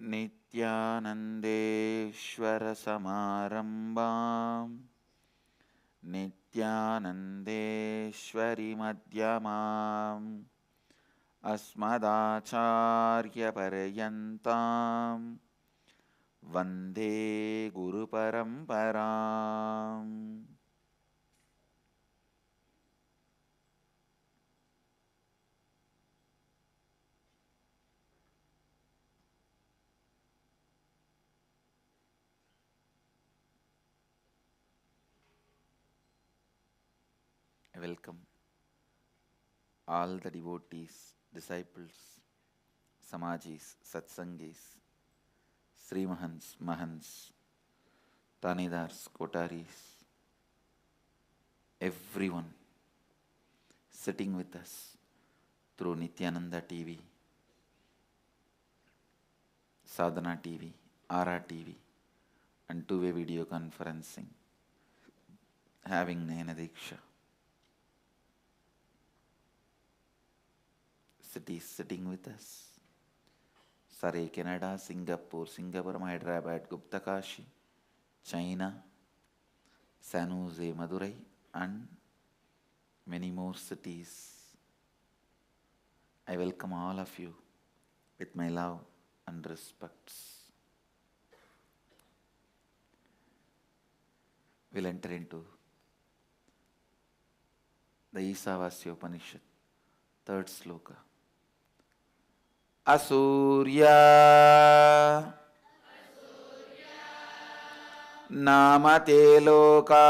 नित्यानन्देश्वरसमारम्भां नित्यानन्देश्वरिमध्यमाम् अस्मदाचार्यपर्यन्तां वन्दे गुरुपरम्पराम्. I welcome all the devotees, disciples, Samajis, Satsangis, Srimahans, Mahans, Tanidars, Kotaris, everyone sitting with us through Nityananda TV, Sadhana TV, Ara TV, and two-way video conferencing, having Nayana Diksha. Cities sitting with us: Surrey, Canada, Singapore, Hyderabad, Guptakashi, China, San Jose, Madurai, and many more cities. I welcome all of you with my love and respects. We'll enter into the Isha Upanishad, third sloka. Asuryā nāme te lokā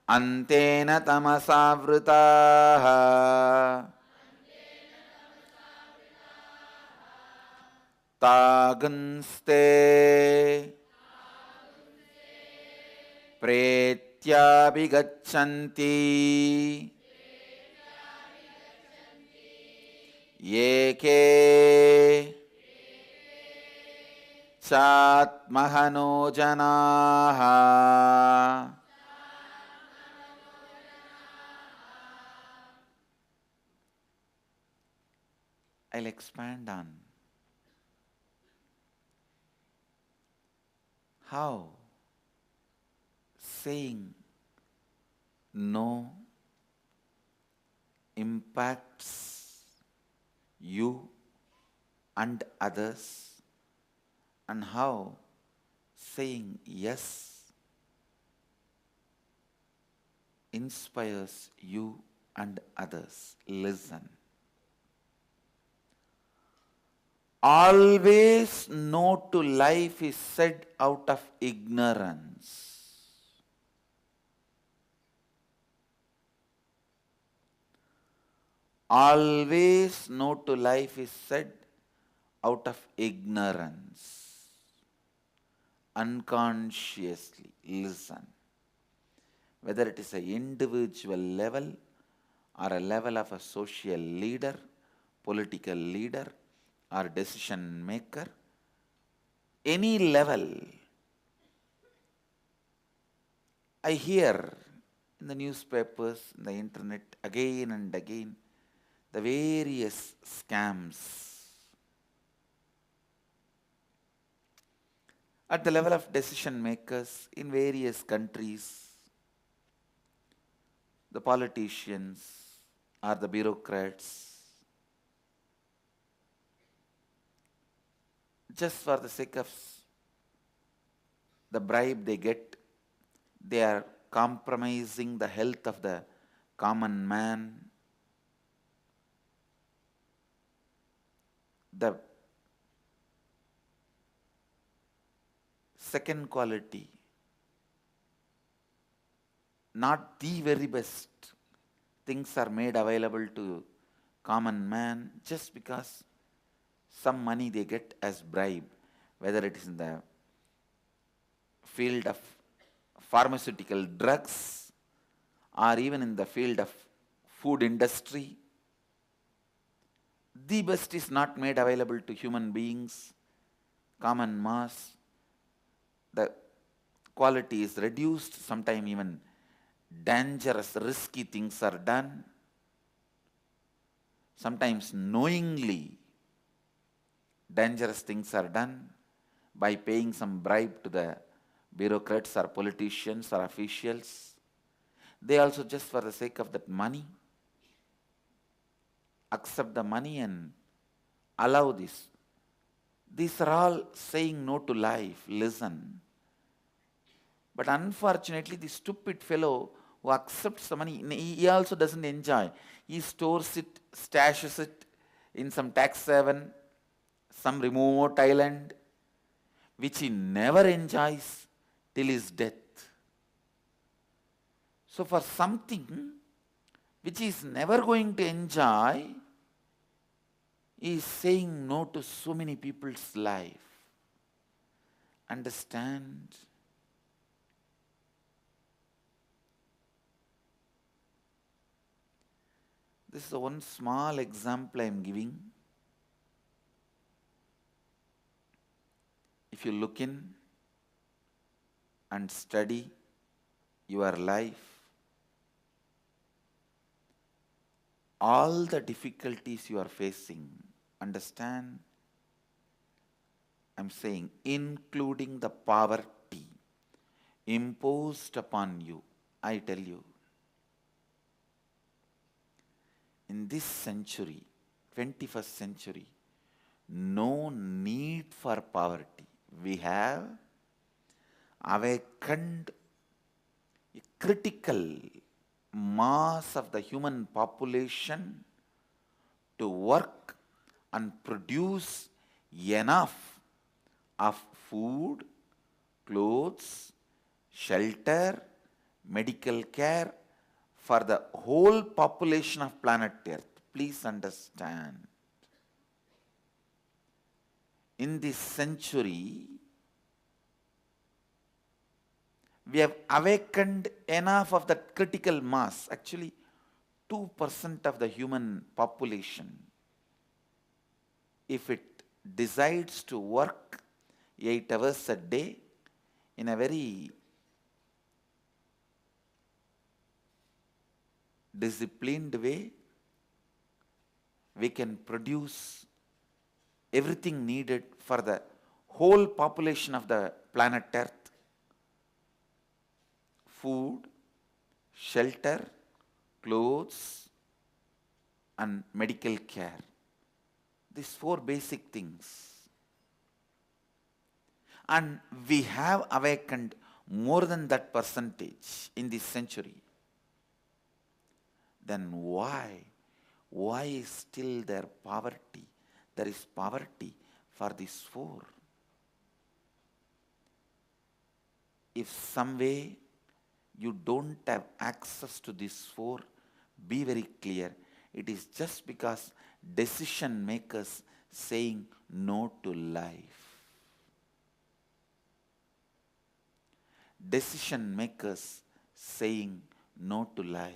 andhena tamasā'vṛtāḥ tāṁs pretyābhigacchanti yeke cātma-hano janāḥ. I'll expand on how saying no impacts you and others, and how saying yes inspires you and others. Listen. Always no to life is said out of ignorance. Always no to life is said out of ignorance. Unconsciously listen. Whether it is an individual level or a level of a social leader, political leader, or decision maker, any level. I hear in the newspapers, in the internet, again and again, the various scams. At the level of decision makers in various countries, the politicians or the bureaucrats, just for the sake of the bribe they get, they are compromising the health of the common man. The second quality, not the very best things are made available to common man just because some money they get as bribe, whether it is in the field of pharmaceutical drugs or even in the field of food industry. The best is not made available to human beings, common mass. The quality is reduced, sometimes even dangerous, risky things are done. sometimes knowingly dangerous things are done by paying some bribe to the bureaucrats or politicians or officials. They also, just for the sake of that money, accept the money and allow this. These are all saying no to life. Listen. But unfortunately, the stupid fellow who accepts the money, he also doesn't enjoy. He stores it, stashes it in some tax haven, some remote island, which he never enjoys till his death. So for something which he is never going to enjoy, he is saying no to so many people's life. Understand? This is one small example I am giving. If you look in and study your life, all the difficulties you are facing, understand? I'm saying including the poverty imposed upon you. I tell you, in this century, 21st century, no need for poverty. We have awakened a critical mass of the human population to work and produce enough of food, clothes, shelter, medical care for the whole population of planet Earth. Please understand. In this century, we have awakened enough of that critical mass, actually 2% of the human population. If it decides to work 8 hours a day in a very disciplined way, we can produce everything needed for the whole population of the planet Earth. Food, shelter, clothes, and medical care. These 4 basic things. And we have awakened more than that percentage in this century. Then why is still there poverty? There is poverty for these 4. If some way you don't have access to these 4, be very clear. It is just because decision makers saying no to life. Decision makers saying no to life.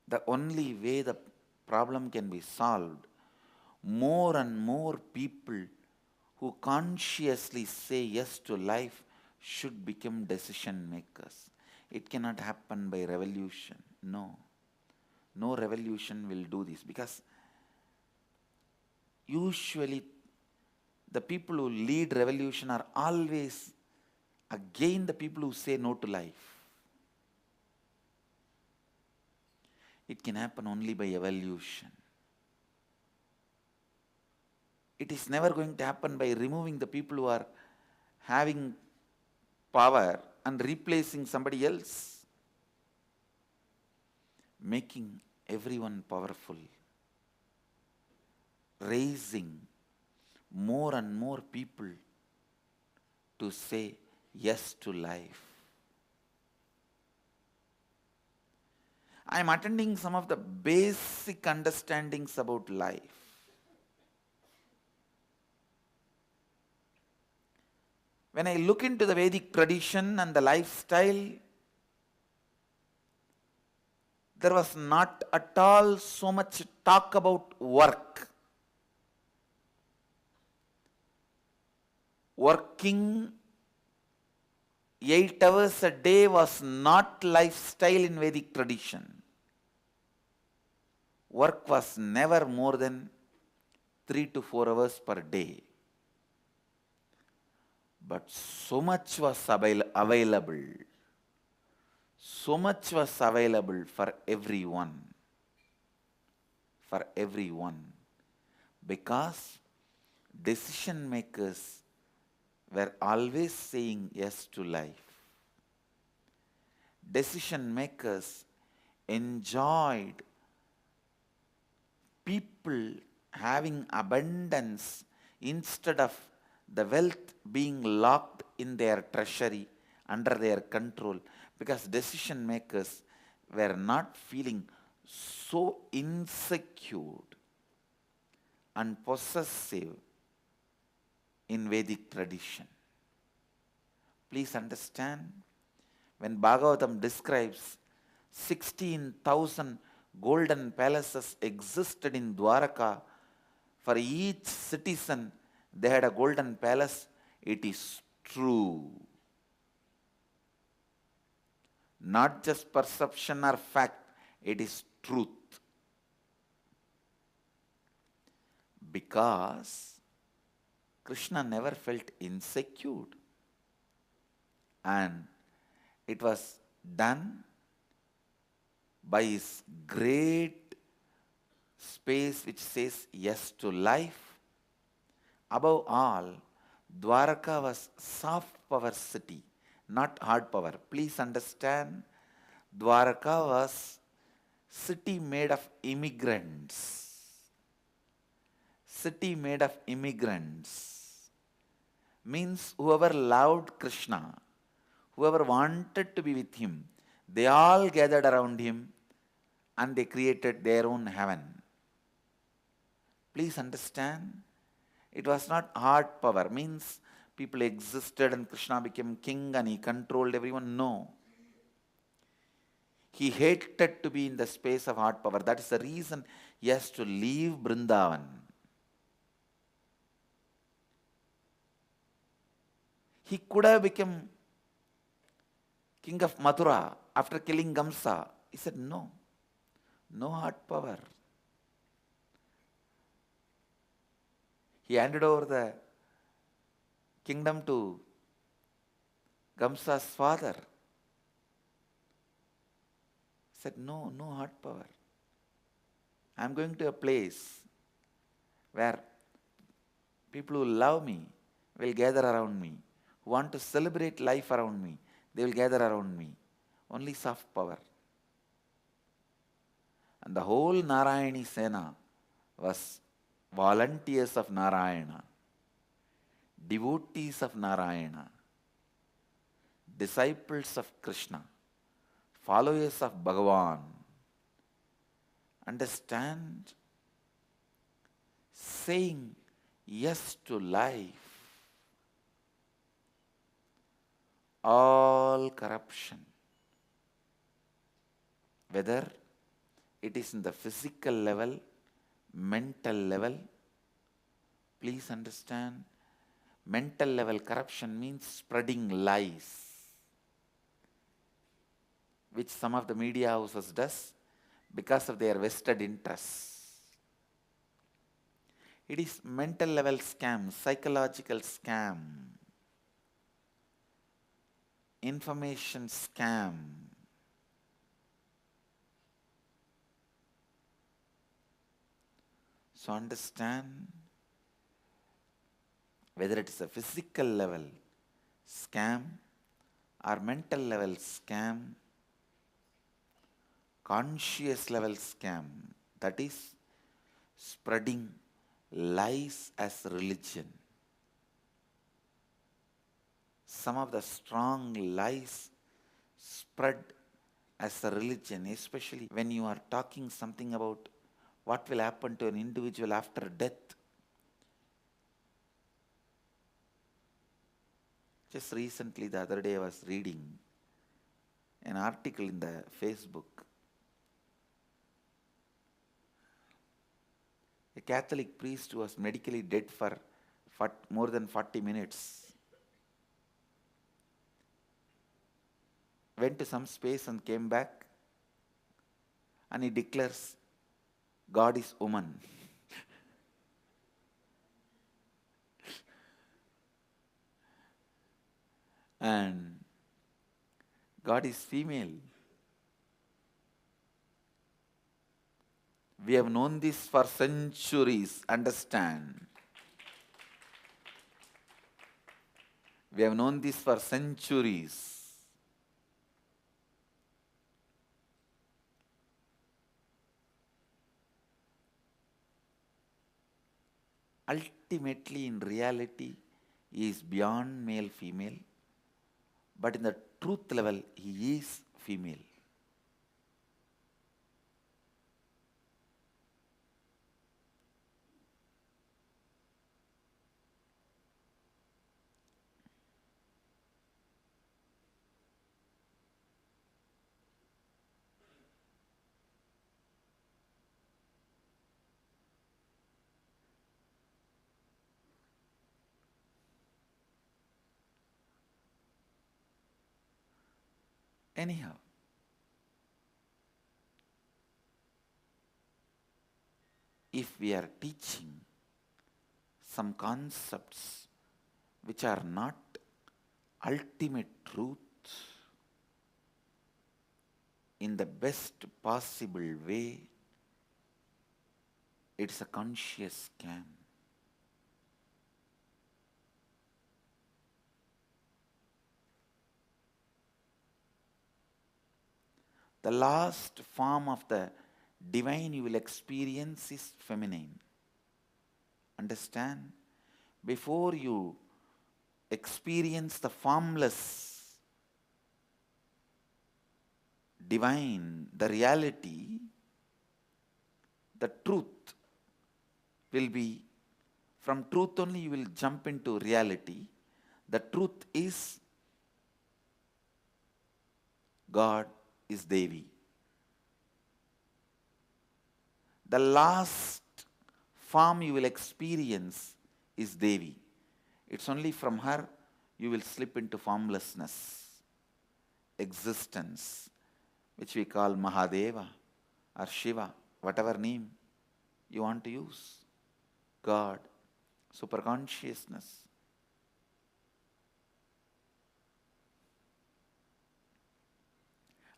The only way the problem can be solved, more and more people who consciously say yes to life should become decision makers. It cannot happen by revolution. No. No revolution will do this, because usually the people who lead revolution are always again the people who say no to life. It can happen only by evolution. It is never going to happen by removing the people who are having power and replacing somebody else. Making everyone powerful. Raising more and more people to say yes to life. I am attending some of the basic understandings about life. When I look into the Vedic tradition and the lifestyle, there was not at all so much talk about work. Working 8 hours a day was not lifestyle in Vedic tradition. Work was never more than 3 to 4 hours per day. But so much was available. So much was available for everyone. For everyone. Because decision makers were always saying yes to life. Decision makers enjoyed people having abundance instead of the wealth being locked in their treasury under their control, because decision makers were not feeling so insecure and possessive in Vedic tradition. Please understand, when Bhagavatam describes 16,000 golden palaces existed in Dwaraka, for each citizen they had a golden palace, it is true. Not just perception or fact, it is truth. Because Krishna never felt insecure. And it was done by his great space which says yes to life. Above all, Dwaraka was soft power city, not hard power. Please understand, Dwaraka was city made of immigrants. City made of immigrants means whoever loved Krishna, whoever wanted to be with him, they all gathered around him and they created their own heaven. Please understand, it was not hard power, means people existed and Krishna became king and he controlled everyone. No. He hated to be in the space of hard power. That is the reason he has to leave Vrindavan. He could have become king of Mathura after killing Gamsa. He said, no, no hard power. He handed over the kingdom to Gamsa's father. He said, no, no hard power. I am going to a place where people who love me will gather around me, who want to celebrate life around me, they will gather around me. Only soft power. And the whole Narayani Sena was volunteers of Narayana, devotees of Narayana, disciples of Krishna, followers of Bhagavan. Understand? Saying yes to life, all corruption, whether it is in the physical level, mental level. Please understand, mental level corruption means spreading lies, which some of the media houses does because of their vested interests. It is mental level scam, psychological scam, information scam. So understand, whether it is a physical level scam or mental level scam, conscious level scam, that is spreading lies as religion. Some of the strong lies spread as a religion, especially when you are talking something about what will happen to an individual after death. Just recently, the other day, I was reading an article in the Facebook. A Catholic priest was medically dead for more than 40 minutes. went to some space and came back, and he declares, God is woman. And God is female. We have known this for centuries, understand. We have known this for centuries. Ultimately, in reality, he is beyond male, female, but in the truth level, he is female. Anyhow, if we are teaching some concepts which are not ultimate truth in the best possible way, it's a conscious scam. The last form of the divine you will experience is feminine. Understand? Before you experience the formless divine, the reality, the truth will be, from truth only you will jump into reality. The truth is God is Devi. The last form you will experience is Devi. It's only from her you will slip into formlessness, existence, which we call Mahadeva or Shiva, whatever name you want to use. God, superconsciousness.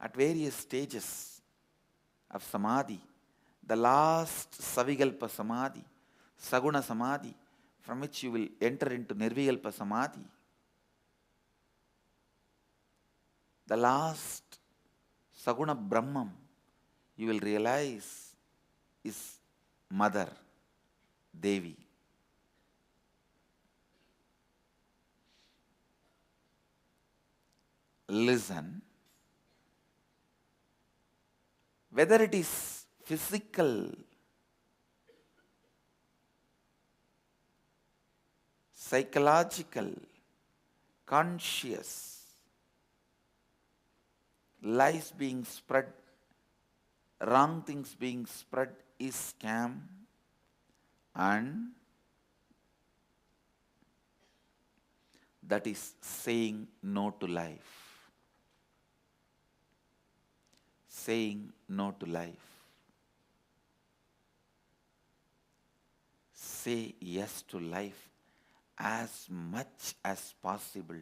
At various stages of Samadhi, the last Savikalpa Samadhi, Saguna Samadhi, from which you will enter into Nirvikalpa Samadhi, the last Saguna Brahman, you will realize is Mother, Devi. Listen. Whether it is physical, psychological, conscious, lies being spread, wrong things being spread is scam, and that is saying no to life. Saying no to life. Say yes to life as much as possible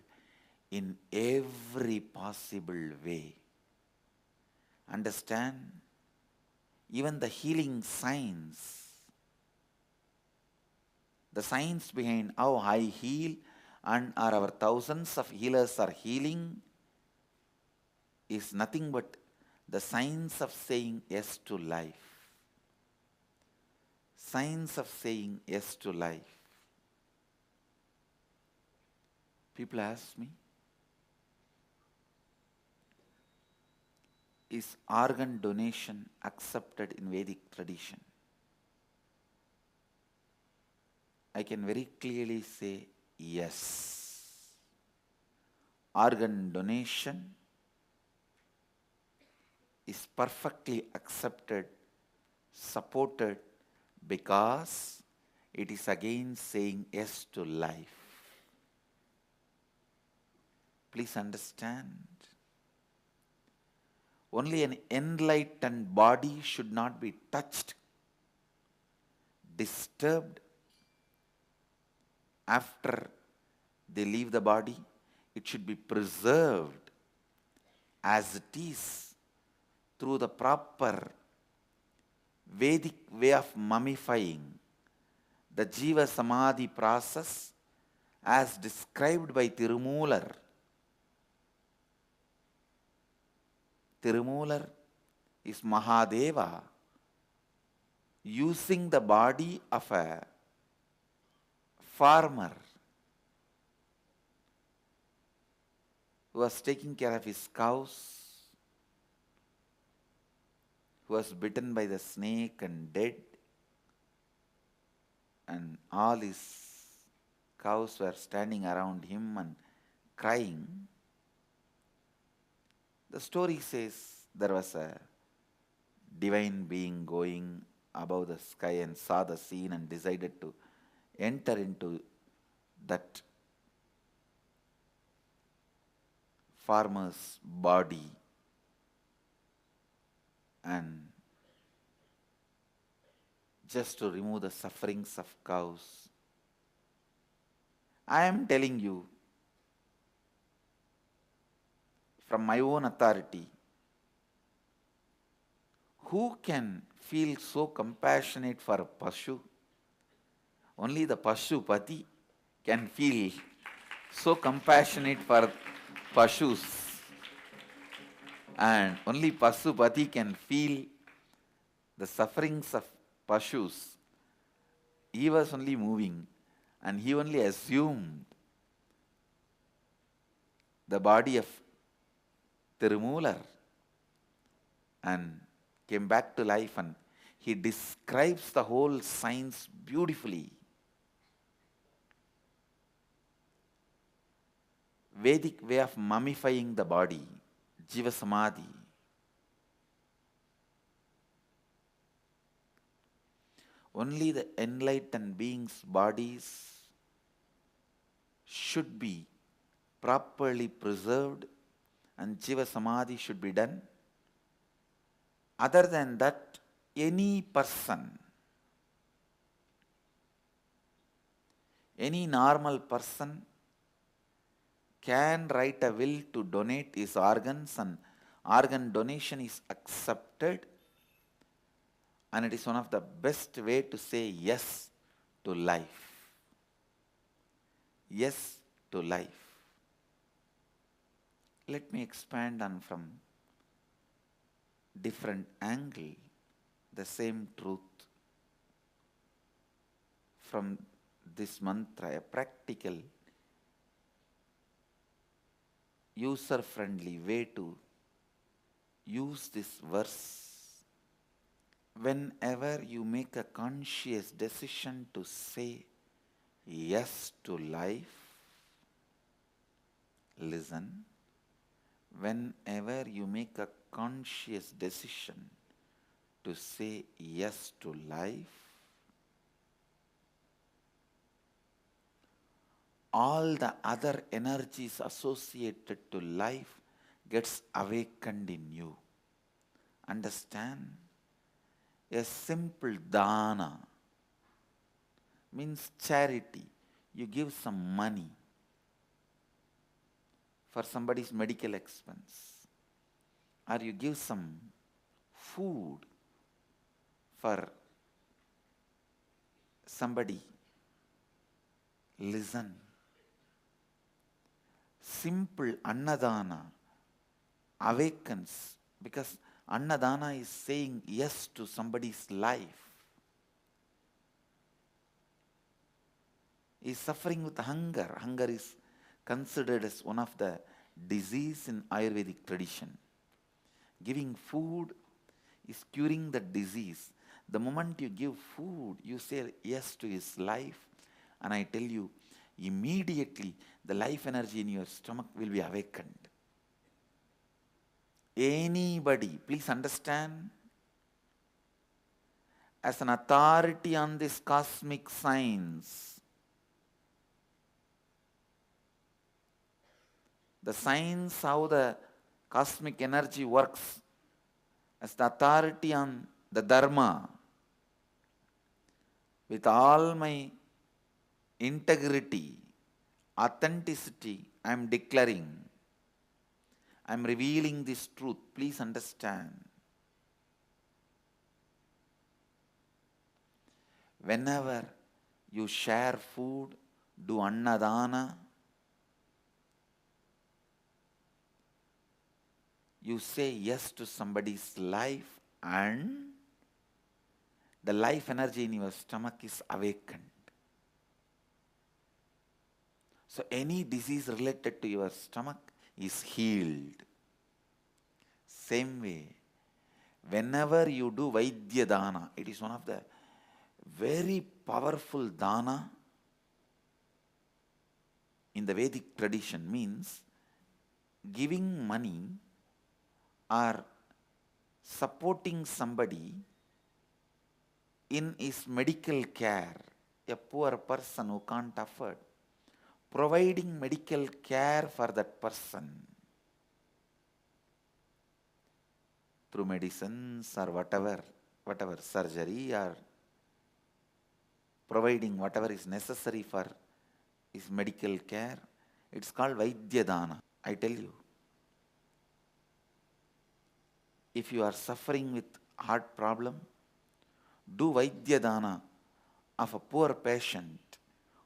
in every possible way. Understand? Even the healing science, the science behind how I heal and our thousands of healers are healing is nothing but the science of saying yes to life. Science of saying yes to life. People ask me, is organ donation accepted in Vedic tradition? I can very clearly say yes. Organ donation is perfectly accepted, supported, because it is again saying yes to life. Please understand. Only an enlightened body should not be touched, disturbed after they leave the body. It should be preserved as it is through the proper Vedic way of mummifying, the Jiva Samadhi process as described by Tirumular. Tirumular is Mahadeva using the body of a farmer who was taking care of his cows, who was bitten by the snake and dead, and all his cows were standing around him and crying. The story says there was a divine being going above the sky and saw the scene and decided to enter into that farmer's body and just to remove the sufferings of cows. I am telling you from my own authority, who can feel so compassionate for a Pashu? Only the Pashupati can feel so compassionate for Pashus. And only Pasupati can feel the sufferings of Pashus. He was only moving and he only assumed the body of Tirumular and came back to life, and he describes the whole science beautifully. Vedic way of mummifying the body, Jiva Samadhi. Only the enlightened beings' bodies should be properly preserved and Jiva Samadhi should be done. Other than that, any person, any normal person can write a will to donate his organs, and organ donation is accepted, and it is one of the best way to say yes to life. Yes to life. Let me expand on from different angle the same truth from this mantra, a practical, user-friendly way to use this verse. Whenever you make a conscious decision to say yes to life, listen. Whenever you make a conscious decision to say yes to life, all the other energies associated to life gets awakened in you. Understand? A simple dana means charity. You give some money for somebody's medical expense, or you give some food for somebody. Listen. Simple annadana awakens, because annadana is saying yes to somebody's life. He is suffering with hunger. Hunger is considered as one of the disease in Ayurvedic tradition. Giving food is curing the disease. The moment you give food, you say yes to his life, and I tell you, immediately the life energy in your stomach will be awakened. Anybody, please understand, as an authority on this cosmic science, the science how the cosmic energy works as the authority on the Dharma, with all my integrity, authenticity, I am declaring, I am revealing this truth. Please understand. Whenever you share food, do annadana, you say yes to somebody's life and the life energy in your stomach is awakened. So any disease related to your stomach is healed. Same way, whenever you do Vaidya Dana, it is one of the very powerful dana in the Vedic tradition, means giving money or supporting somebody in his medical care, a poor person who can't afford, providing medical care for that person through medicines or whatever surgery, or providing whatever is necessary for his medical care. It's called Vaidya Dana. I tell you, if you are suffering with heart problem, do Vaidya Dana of a poor patient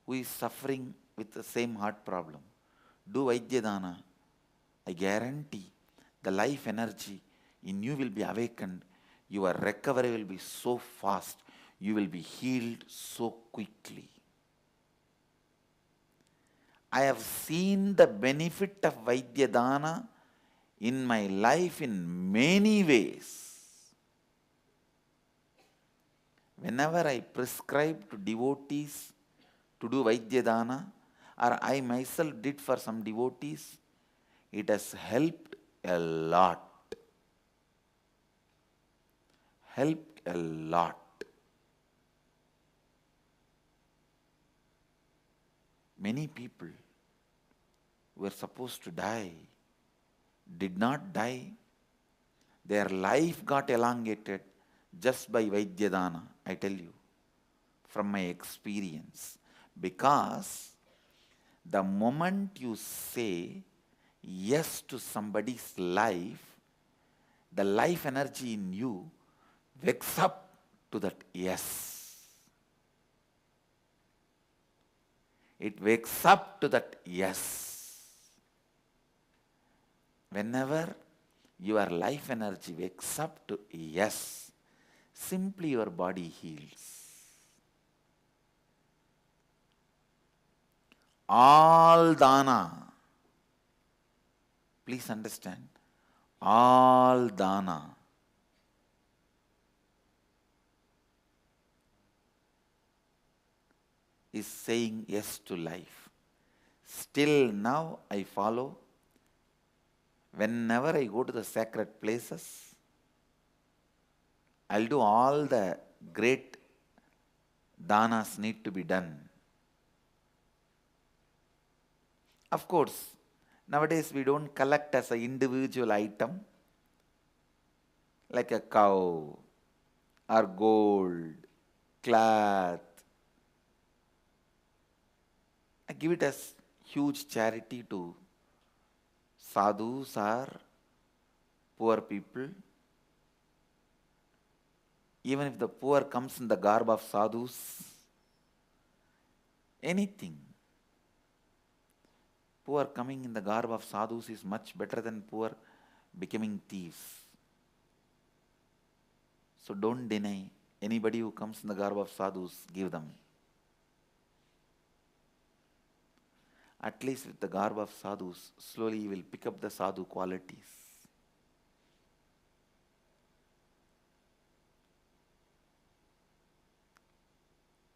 who is suffering with the same heart problem. Do Vaidya Dana. I guarantee the life energy in you will be awakened. Your recovery will be so fast. You will be healed so quickly. I have seen the benefit of Vaidya Dana in my life in many ways. Whenever I prescribe to devotees to do Vaidya Dana, or I myself did for some devotees, it has helped a lot. Helped a lot. Many people were supposed to die, did not die. Their life got elongated just by Vaidya Dana, I tell you, from my experience. Because the moment you say yes to somebody's life, the life energy in you wakes up to that yes. It wakes up to that yes. Whenever your life energy wakes up to yes, simply your body heals. All dana, please understand, all dana is saying yes to life. Still now I follow. Whenever I go to the sacred places, I'll do all the great danas need to be done. Of course, nowadays we don't collect as an individual item like a cow or gold, cloth. I give it as huge charity to sadhus or poor people. Even if the poor comes in the garb of sadhus, anything. Poor coming in the garb of sadhus is much better than poor becoming thieves. So don't deny anybody who comes in the garb of sadhus, give them. At least with the garb of sadhus, slowly you will pick up the sadhu qualities.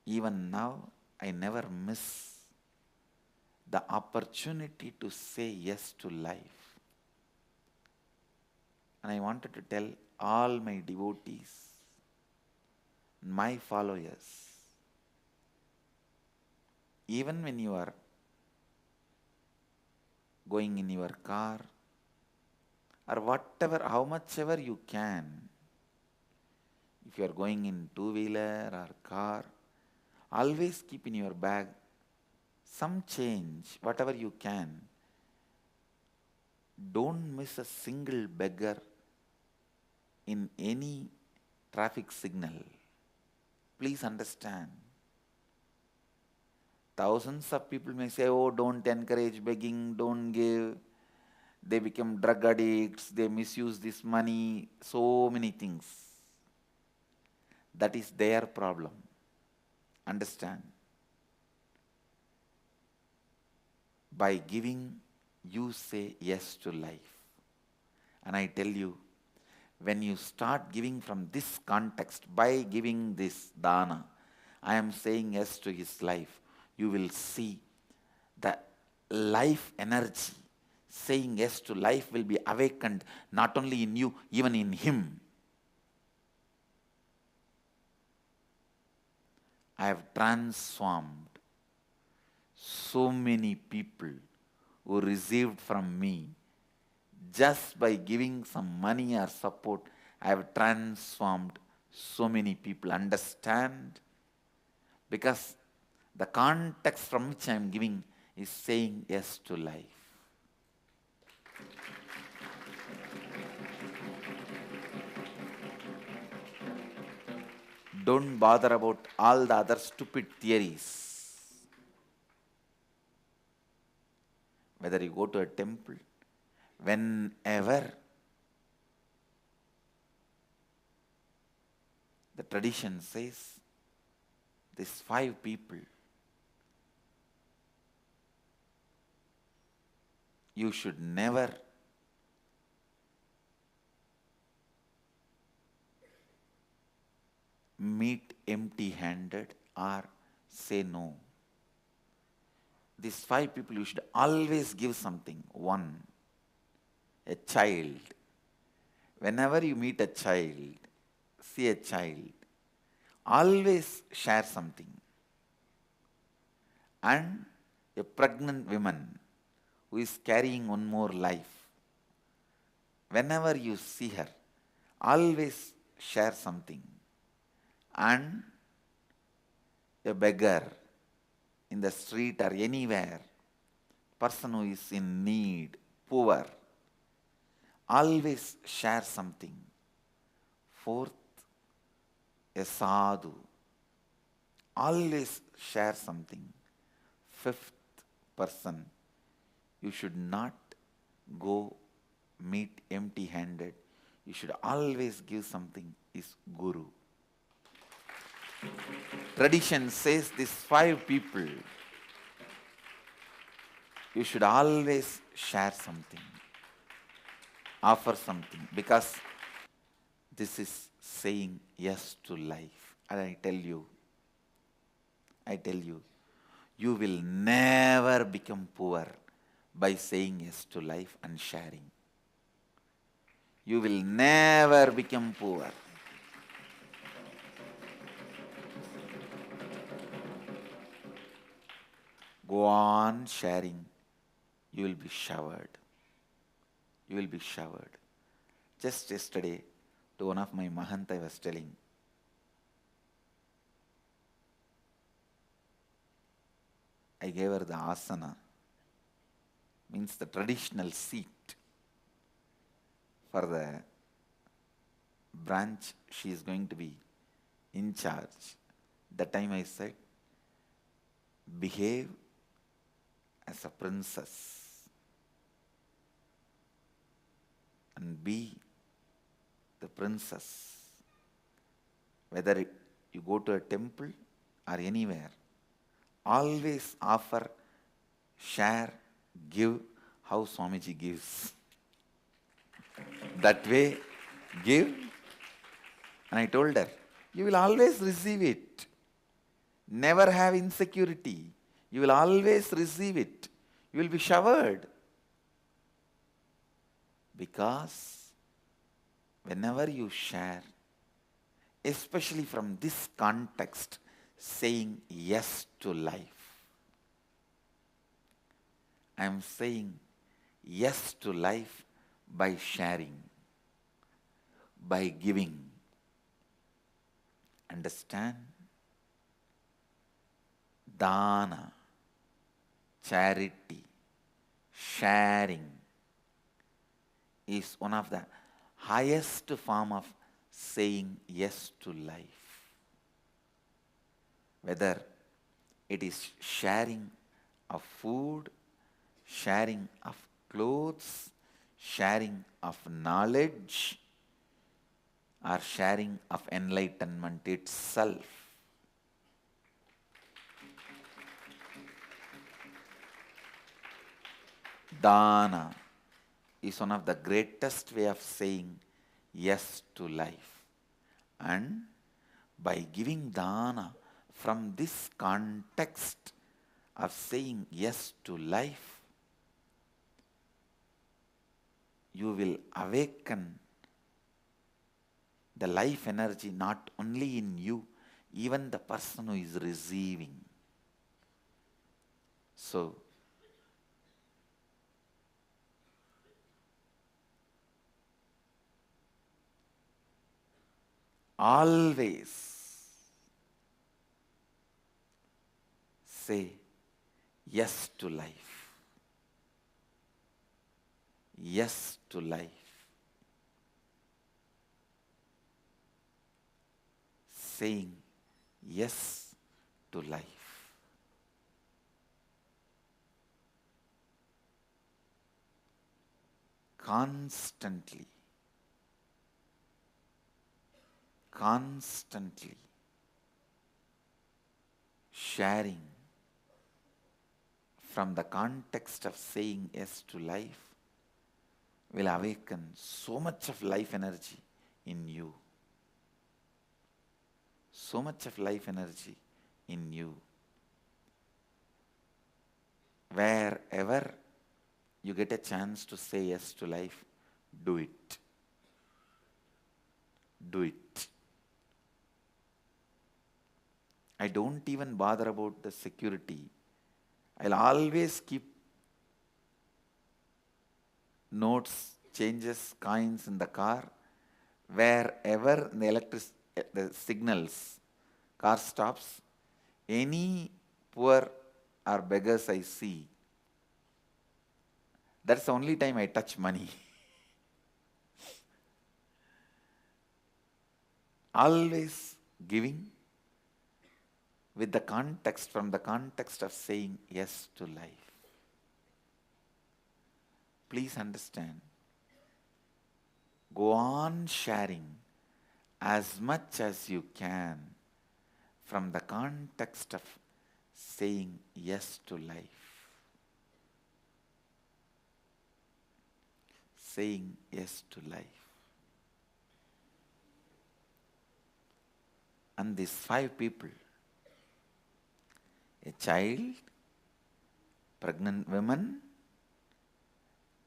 Even now, I never miss the opportunity to say yes to life. And I wanted to tell all my devotees, my followers, even when you are going in your car or whatever, how much ever you can, If you are going in two-wheeler or car, always keep in your bag some change, whatever you can. Don't miss a single beggar in any traffic signal. Please understand. Thousands of people may say, oh, don't encourage begging, don't give. They become drug addicts, they misuse this money, so many things. That is their problem. Understand? By giving, you say yes to life. And I tell you, when you start giving from this context, by giving this dana, I am saying yes to his life, you will see the life energy. Saying yes to life will be awakened not only in you, even in him. I have transformed so many people who received from me just by giving some money or support. I have transformed so many people. Understand? Because the context from which I am giving is saying yes to life. Don't bother about all the other stupid theories. Whether you go to a temple, whenever the tradition says these 5 people, you should never meet empty-handed or say no. These 5 people you should always give something. 1, a child. Whenever you meet a child, see a child, always share something. And a pregnant woman who is carrying one more life, whenever you see her, always share something. And a beggar in the street or anywhere, person who is in need, poor, always share something. 4th, a sadhu, always share something. 5th person, you should not go meet empty-handed. You should always give something, is Guru. Tradition says these 5 people, you should always share something, offer something, because this is saying yes to life. And I tell you, you will never become poor by saying yes to life and sharing. You will never become poor. Go on sharing. You will be showered. You will be showered. Just yesterday, to one of my Mahant, I was telling, I gave her the asana, means the traditional seat for the branch she is going to be in charge. That time I said, behave as a princess and be the princess. Whether you go to a temple or anywhere, always offer, share, give how Swamiji gives. That way, give. And I told her, you will always receive it. Never have insecurity. You will always receive it. You will be showered. Because whenever you share, especially from this context, saying yes to life, I am saying yes to life by sharing, by giving. understand dana, charity, sharing is one of the highest form of saying yes to life. Whether it is sharing of food, sharing of clothes, sharing of knowledge, or sharing of enlightenment itself. Dana is one of the greatest way of saying yes to life. And by giving dana from this context of saying yes to life, you will awaken the life energy not only in you, even the person who is receiving. So, always say yes to life. Yes to life. Saying yes to life. Constantly sharing from the context of saying yes to life will awaken so much of life energy in you. So much of life energy in you. Wherever you get a chance to say yes to life, do it. Do it. I don't even bother about the security. I'll always keep notes, changes, coins in the car. Wherever the signals, car stops, any poor or beggars I see, that's the only time I touch money. Always giving with the context, from the context of saying yes to life. Please understand. Go on sharing as much as you can from the context of saying yes to life. Saying yes to life. And these 5 people, a child, pregnant woman,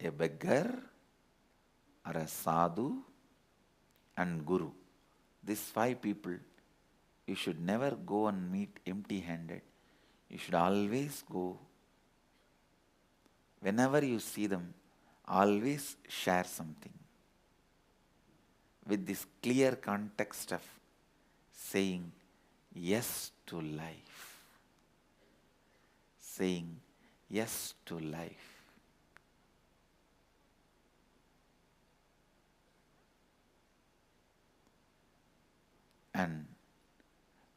a beggar, or a sadhu, and guru. These 5 people, you should never go and meet empty-handed. You should always go. Whenever you see them, always share something. With this clear context of saying yes to life. Saying yes to life. And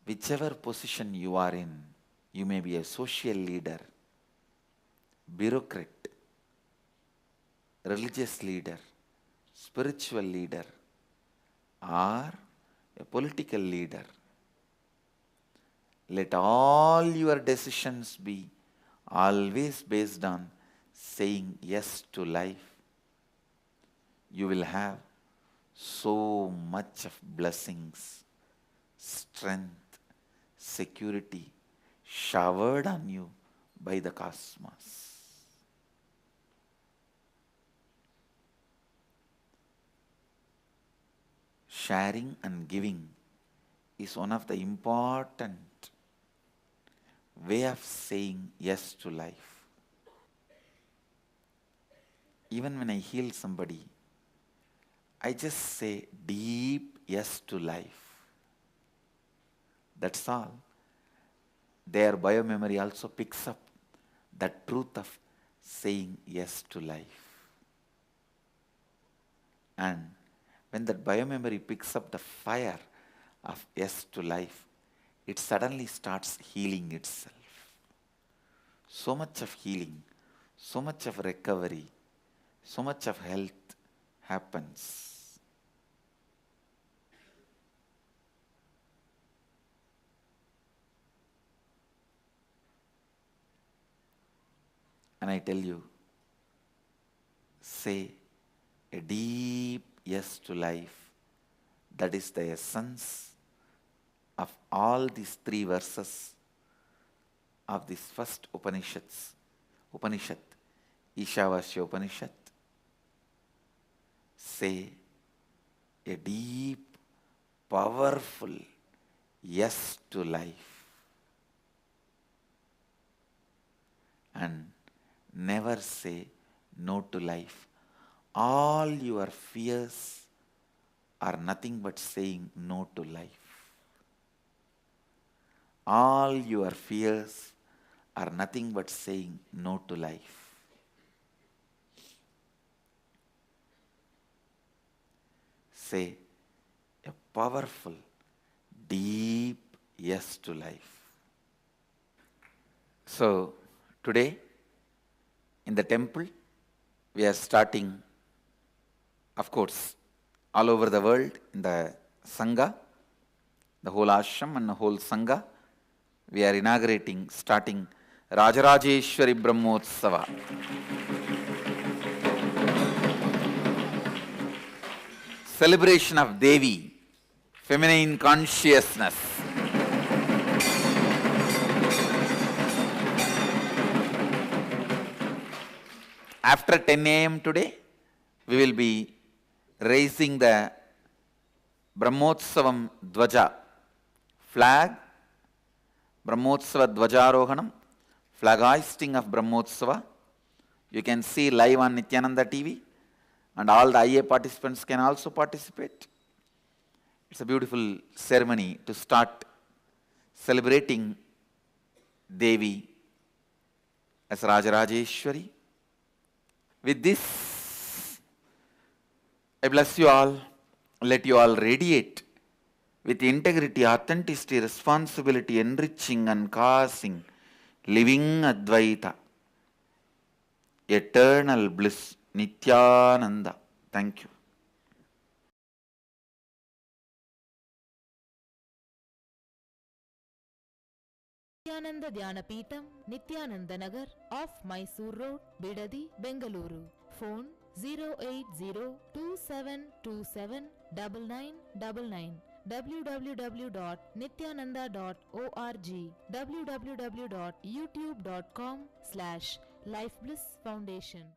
whichever position you are in, you may be a social leader, bureaucrat, religious leader, spiritual leader, or a political leader. Let all your decisions be always based on saying yes to life. You will have so much of blessings, strength, security showered on you by the cosmos. Sharing and giving is one of the important way of saying yes to life. Even when I heal somebody, I just say deep yes to life. That's all. Their biomemory also picks up the truth of saying yes to life. And when that biomemory picks up the fire of yes to life, it suddenly starts healing itself. So much of healing, so much of recovery, so much of health happens. And I tell you, say a deep yes to life. That is the essence of all these three verses of this first Upanishad, Isha Upanishad. Say a deep, powerful yes to life. And never say no to life. All your fears are nothing but saying no to life. All your fears are nothing but saying no to life. Say a powerful, deep yes to life. So, today in the temple, we are starting, of course, all over the world in the Sangha, the whole ashram and the whole Sangha. We are inaugurating, starting Rajarajeshwari Brahmotsava. Celebration of Devi, feminine consciousness. After 10 a.m. today, we will be raising the Brahmotsavam Dvaja flag, Brahmotsava Dvajarohanam, flag hoisting of Brahmotsava. You can see live on Nithyananda TV, and all the IA participants can also participate. It's a beautiful ceremony to start celebrating Devi as Rajarajeshwari. With this, I bless you all. Let you all radiate with integrity, authenticity, responsibility, enriching and causing, living Advaita, eternal bliss, Nithyananda. Thank you. Nithyananda Dhyanapītam, Nithyananda Nagar, off Mysore Road, Bidadi, Bengaluru. Phone 08027279999. www.nithyananda.org. www.youtube.com/Life Bliss Foundation.